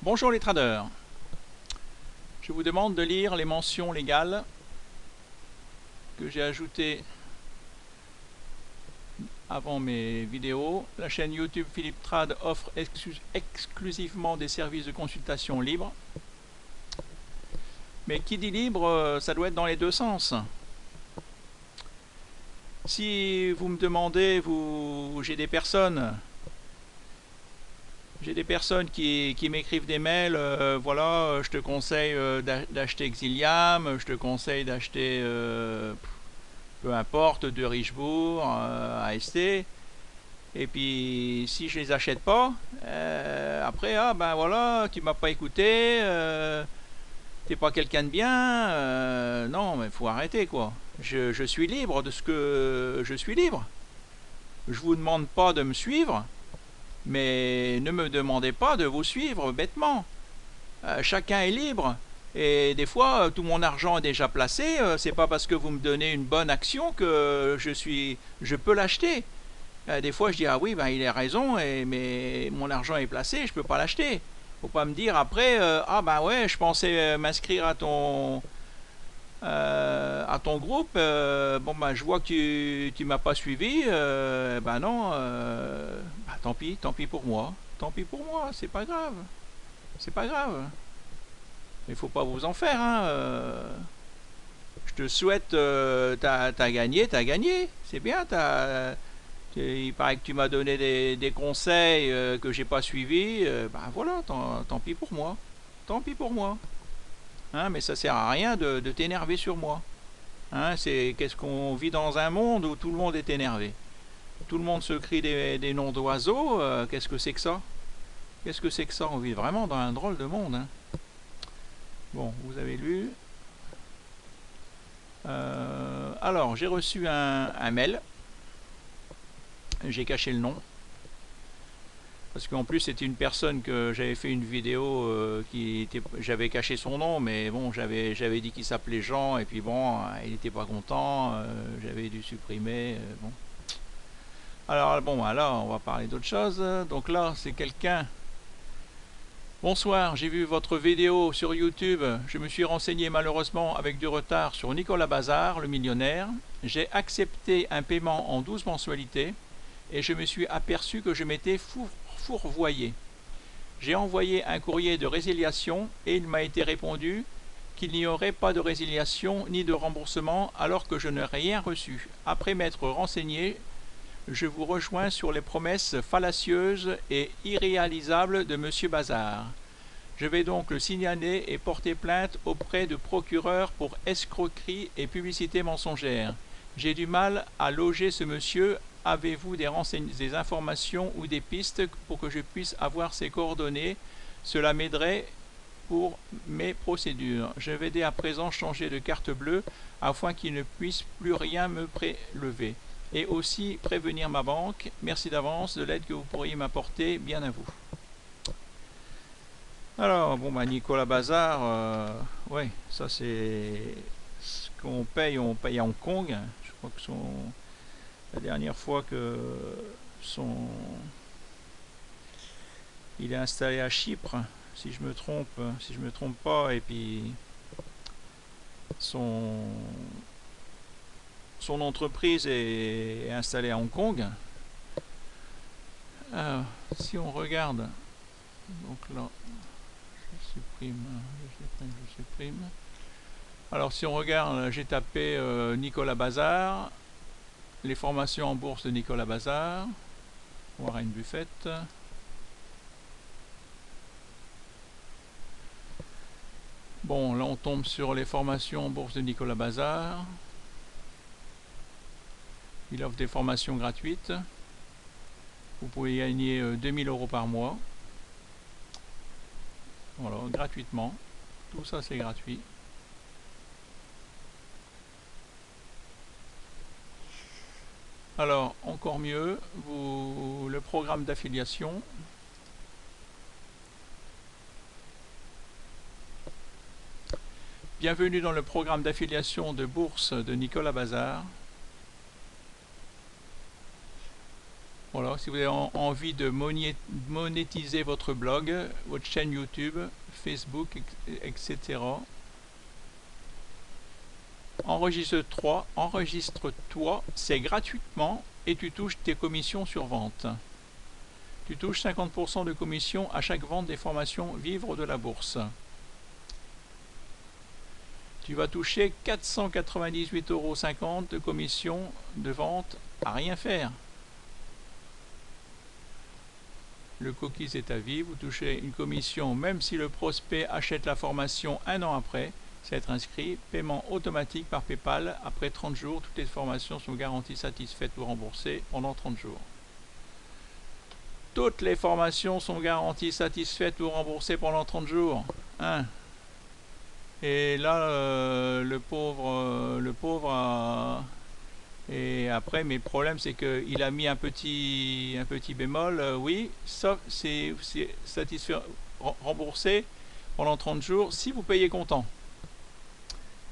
Bonjour les traders. Je vous demande de lire les mentions légales que j'ai ajoutées avant mes vidéos. La chaîne YouTube Philippe Trad offre exclusivement des services de consultation libres. Mais qui dit libre, ça doit être dans les deux sens. Si vous me demandez, j'ai des personnes qui m'écrivent des mails, voilà, je te conseille d'acheter Exilium, je te conseille d'acheter, peu importe, de Richebourg, AST. Et puis, si je les achète pas, après, ah ben voilà, tu m'as pas écouté, t'es pas quelqu'un de bien, non, mais faut arrêter quoi. Je suis libre de ce que je suis libre. Je vous demande pas de me suivre. Mais ne me demandez pas de vous suivre bêtement. Chacun est libre. Et des fois, tout mon argent est déjà placé. C'est pas parce que vous me donnez une bonne action que je peux l'acheter. Des fois, je dis ah oui, ben il a raison, mais mon argent est placé, je peux pas l'acheter. Faut pas me dire après ah ben ouais, je pensais m'inscrire à ton groupe, bon ben je vois que tu m'as pas suivi, ben non, bah, tant pis pour moi, c'est pas grave, c'est pas grave, il faut pas vous en faire, hein, je te souhaite, t'as gagné, c'est bien, il paraît que tu m'as donné des conseils que j'ai pas suivis, ben voilà, tant pis pour moi, tant pis pour moi, hein, mais ça sert à rien de t'énerver sur moi. Hein, qu'est-ce qu'on vit dans un monde où tout le monde est énervé. Tout le monde se crie des noms d'oiseaux. Qu'est-ce que c'est que ça? Qu'est-ce que c'est que ça? On vit vraiment dans un drôle de monde. Hein. Bon, vous avez lu. Alors, j'ai reçu un mail. J'ai caché le nom. Parce qu'en plus, c'était une personne que j'avais fait une vidéo j'avais caché son nom, mais bon, j'avais dit qu'il s'appelait Jean, et puis bon, il n'était pas content, j'avais dû supprimer, bon. Alors bon, là, on va parler d'autre chose. Donc là, c'est quelqu'un. Bonsoir, j'ai vu votre vidéo sur YouTube. Je me suis renseigné malheureusement avec du retard sur Nicolas Bazar, le millionnaire. J'ai accepté un paiement en 12 mensualités et je me suis aperçu que je m'étais fourvoyé. J'ai envoyé un courrier de résiliation et il m'a été répondu qu'il n'y aurait pas de résiliation ni de remboursement alors que je n'ai rien reçu. Après m'être renseigné, je vous rejoins sur les promesses fallacieuses et irréalisables de M. Bazar. Je vais donc le signaler et porter plainte auprès du procureur pour escroquerie et publicité mensongère. J'ai du mal à loger ce monsieur. Avez-vous des informations ou des pistes pour que je puisse avoir ses coordonnées? Cela m'aiderait pour mes procédures. Je vais dès à présent changer de carte bleue afin qu'il ne puisse plus rien me prélever. Et aussi prévenir ma banque. Merci d'avance de l'aide que vous pourriez m'apporter. Bien à vous. Alors, bon, bah, Nicolas Bazar, ouais, ça c'est ce qu'on paye, on paye à Hong Kong. Je crois que la dernière fois que il est installé à Chypre, si je me trompe pas, et puis son entreprise est installée à Hong Kong. Alors, si on regarde, donc là, je supprime. Alors si on regarde, j'ai tapé Nicolas Bazar, les formations en bourse de Nicolas Bazar, Warren Buffett. Bon, là on tombe sur les formations en bourse de Nicolas Bazar. Il offre des formations gratuites. Vous pouvez gagner 2000 € par mois. Voilà, gratuitement. Tout ça c'est gratuit. Alors, encore mieux, le programme d'affiliation. Bienvenue dans le programme d'affiliation de bourse de Nicolas Bazar. Voilà, si vous avez envie de monétiser votre blog, votre chaîne YouTube, Facebook, etc. Enregistre-toi, c'est gratuitement et tu touches tes commissions sur vente. Tu touches 50% de commission à chaque vente des formations Vivre de la bourse. Tu vas toucher 498,50 € de commission de vente à rien faire. Le cookies est à vie, vous touchez une commission même si le prospect achète la formation un an après. C'est être inscrit, paiement automatique par PayPal après 30 jours. Toutes les formations sont garanties satisfaites ou remboursées pendant 30 jours. Toutes les formations sont garanties satisfaites ou remboursées pendant 30 jours. Hein. Et là, le pauvre a... Et après, mais le problème c'est qu'il a mis un petit bémol, oui, sauf c'est satisfait, remboursé pendant 30 jours si vous payez comptant.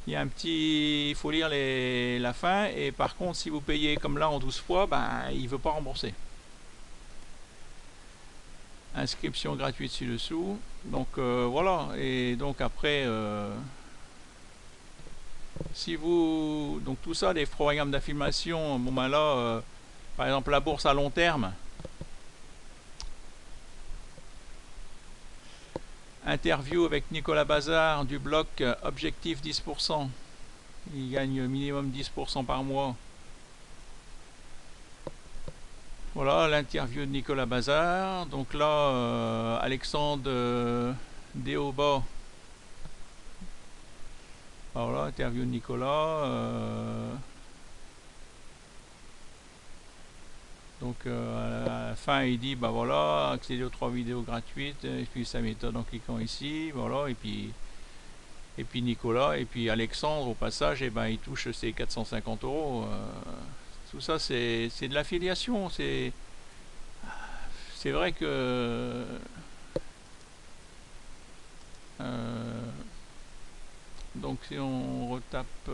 Il y a un petit, il faut lire la fin, et par contre si vous payez comme là en 12 fois, ben il ne veut pas rembourser. Inscription gratuite ci-dessous, donc voilà, et donc après... si vous, donc tout ça, les programmes d'affirmation, bon ben là, par exemple la bourse à long terme, interview avec Nicolas Bazard du blog Objectif 10%, il gagne minimum 10% par mois. Voilà l'interview de Nicolas Bazard. Donc là, Alexandre Deoba. Voilà, interview de Nicolas. Donc à la fin il dit bah voilà, accéder aux 3 vidéos gratuites, et puis sa méthode en cliquant ici, voilà, et puis Nicolas, et puis Alexandre au passage, et ben il touche ses 450 €. Tout ça c'est de l'affiliation, c'est vrai que donc si on retape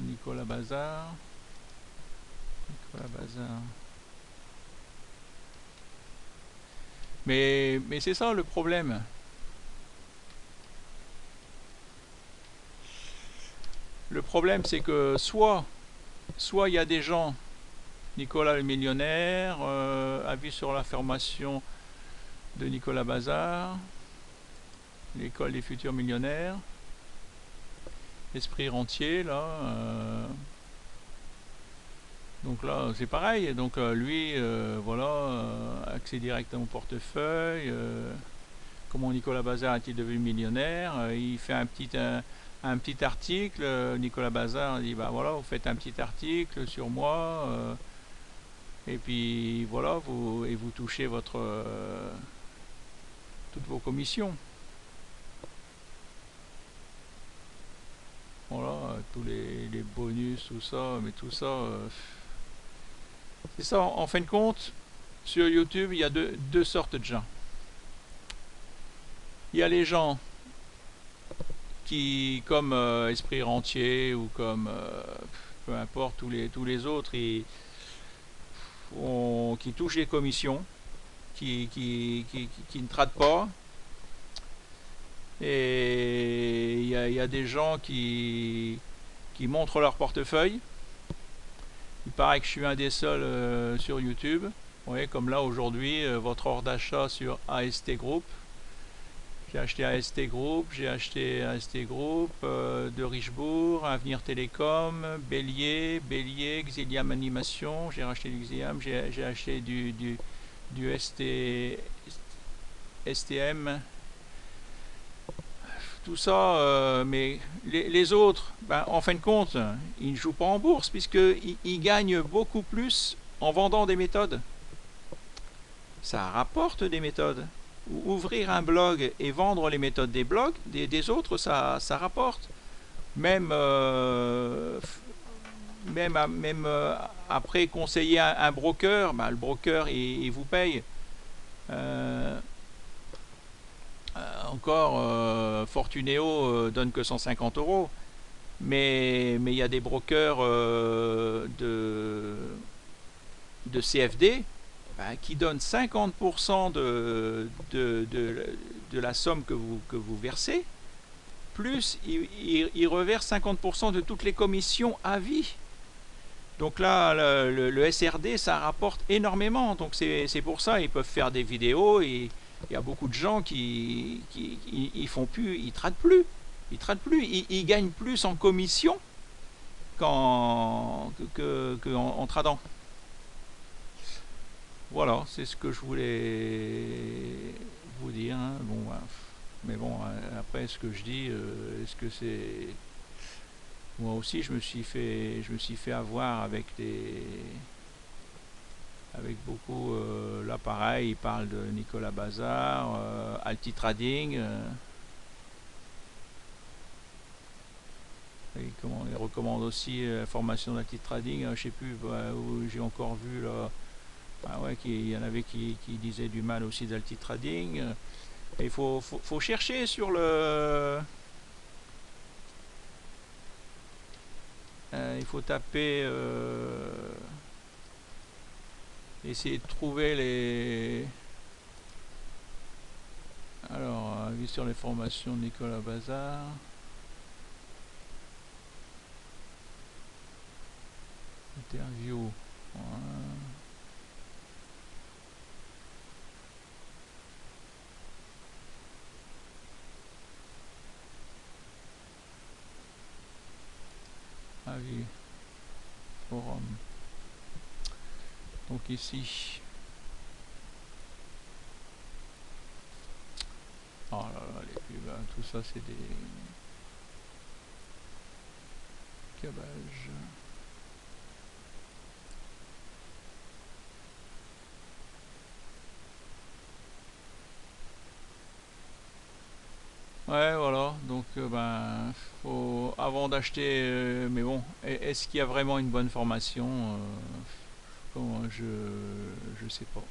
Nicolas Bazard, mais c'est ça le problème. Le problème c'est que soit il y a des gens, Nicolas le millionnaire, avis sur la formation de Nicolas Bazard, l'école des futurs millionnaires, esprit rentier là, donc là c'est pareil, donc lui voilà, accès direct à mon portefeuille, comment Nicolas Bazard est-il devenu millionnaire, il fait un petit article, Nicolas Bazard dit bah voilà, vous faites un petit article sur moi, et puis voilà, vous touchez toutes vos commissions. Voilà, tous les bonus, tout ça, mais tout ça, c'est ça, en fin de compte, sur YouTube, il y a deux sortes de gens. Il y a les gens qui, comme Esprit Rentier, ou comme, peu importe, tous les autres, qui touchent les commissions, qui ne traitent pas. Et il y a des gens qui montrent leur portefeuille. Il paraît que je suis un des seuls sur YouTube. Vous voyez, comme là aujourd'hui, votre ordre d'achat sur AST Group. J'ai acheté AST Group, j'ai acheté AST Group, de Richebourg, Avenir Télécom, Bélier, Xilium Animation, j'ai racheté du Xilium, j'ai acheté du STM. Tout ça, mais les autres, ben, en fin de compte, ils ne jouent pas en bourse, puisqu'ils gagnent beaucoup plus en vendant des méthodes. Ça rapporte des méthodes. Ouvrir un blog et vendre les méthodes des blogs, des autres, ça rapporte. Même après conseiller un broker, ben, le broker il vous paye. Encore Fortunéo donne que 150 €, mais il y a des brokers de CFD, ben, qui donne 50% de la somme que vous versez, plus il reverse 50% de toutes les commissions à vie. Donc là, le SRD, ça rapporte énormément. Donc c'est pour ça, ils peuvent faire des vidéos et il y a beaucoup de gens qui ils font plus, ils tradent plus. Ils gagnent plus en commission qu'en tradant. Voilà, c'est ce que je voulais vous dire. Hein. Bon, mais bon, après ce que je dis, est-ce que c'est... Moi aussi, je me suis fait avoir avec beaucoup. Là, pareil, il parle de Nicolas Bazar, Altitrading. Il recommande aussi la formation d'Altitrading. Je sais plus où j'ai encore vu là. Ah ouais, qu'il y en avait qui disaient du mal aussi d'Altitrading. Il faut chercher sur le... il faut taper... essayer de trouver les... Alors, avis sur les formations de Nicolas Bazar. Interview. Voilà. Avis. Forum. Donc ici. Oh là là, les pubs, hein, tout ça c'est des cabages. Ouais, voilà, donc ben, faut, avant d'acheter, mais bon, est-ce qu'il y a vraiment une bonne formation je sais pas.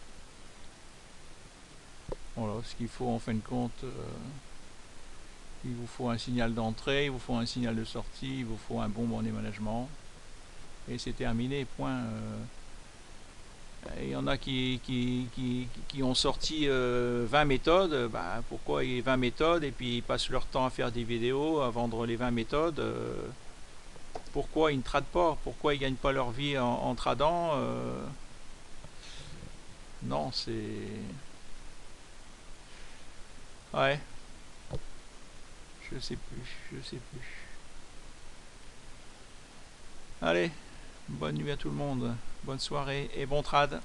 Voilà, ce qu'il faut en fin de compte, il vous faut un signal d'entrée, il vous faut un signal de sortie, il vous faut un bon bonnet management, et c'est terminé, point. Il y en a qui ont sorti 20 méthodes, bah, pourquoi il y a 20 méthodes et puis ils passent leur temps à faire des vidéos, à vendre les 20 méthodes, pourquoi ils ne tradent pas, pourquoi ils ne gagnent pas leur vie en tradant, non c'est... Ouais, je sais plus. Allez, bonne nuit à tout le monde, bonne soirée et bon trad.